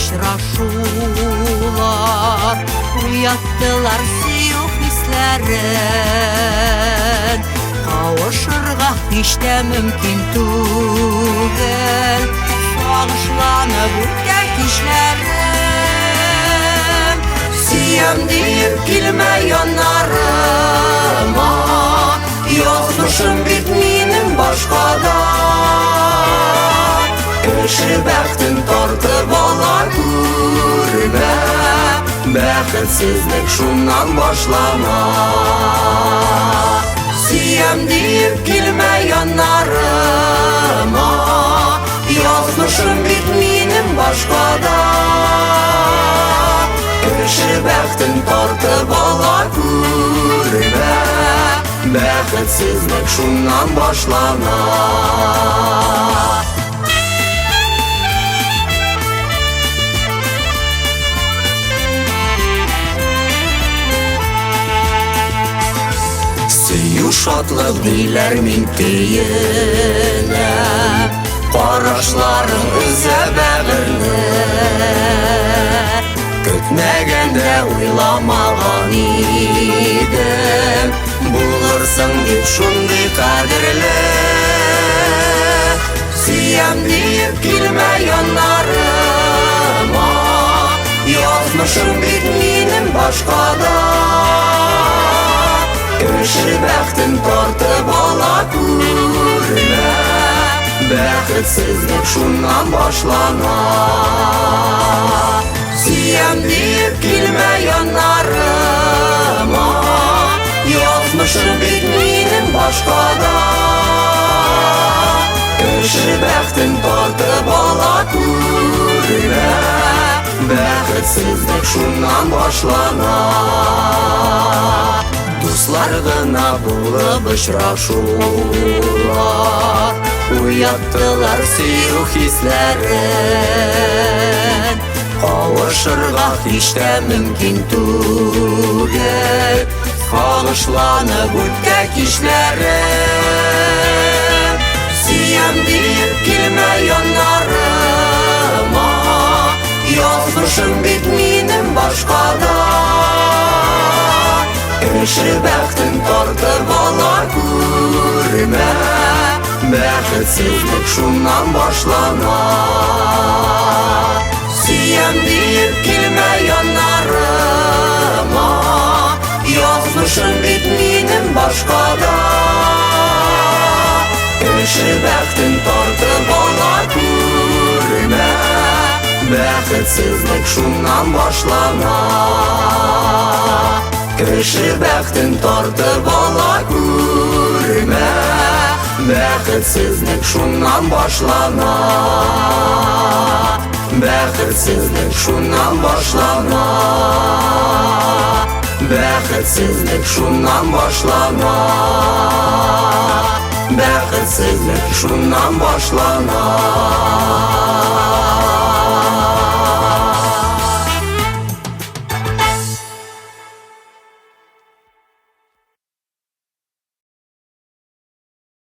очрашулар, уяттылар сөю хисләрен. Кавышырга һич тә мөмкин түгел, сагышланып үткән кичләрем. Сөям дип килмә яннарыма, язмышым бит минем башкада. Кеше бәхтен тартып ала күрмә, бәхетсезлек шуннан башлана. Сөям дип килмә яннарыма, язмышым бит минем башкада. Кеше бәхтен тартып ала күрмә, бәхетсезлек шуннан башлана. Сөю шатлык диләр мин көенә, карашларың өзә бәгырне. Көтмәгәндә уйламаган идем, булырсың дип шундый кадерле. Сөям дип килмә яннарыма, язмышым бит минем башкада. Кеше бәхтен тартып ала күрмә, бәхетсезлек шуннан башлана. Сөям дип килмә яннарыма, язмышым бит минем башкада. Кеше бәхтен тартып ала күрмә, бәхетсезлек шуннан башлана. Дуслар гына булып очрашулар, уяттылар сөю хисләрен. Кавышырга һич тә мөмкин түгел, сагышланып үткән кичләрем. Сөям дип килмә яннарыма, язмышым бит минем башкада. Кеше бәхтен тартып ала күрмә, бәхетсезлек шуннан башлана. Сөям дип килмә яннарыма, язмышым бит минем башкада. Кеше бәхтен тартып ала күрмә, бәхетсезлек шуннан башлана. Кеше бәхтен тартып ала күрмә, бәхетсезлек шуннан башлана. Бәхетсезлек шуннан башлана. Бәхетсезлек шуннан башлана. Бәхетсезлек шуннан башлана.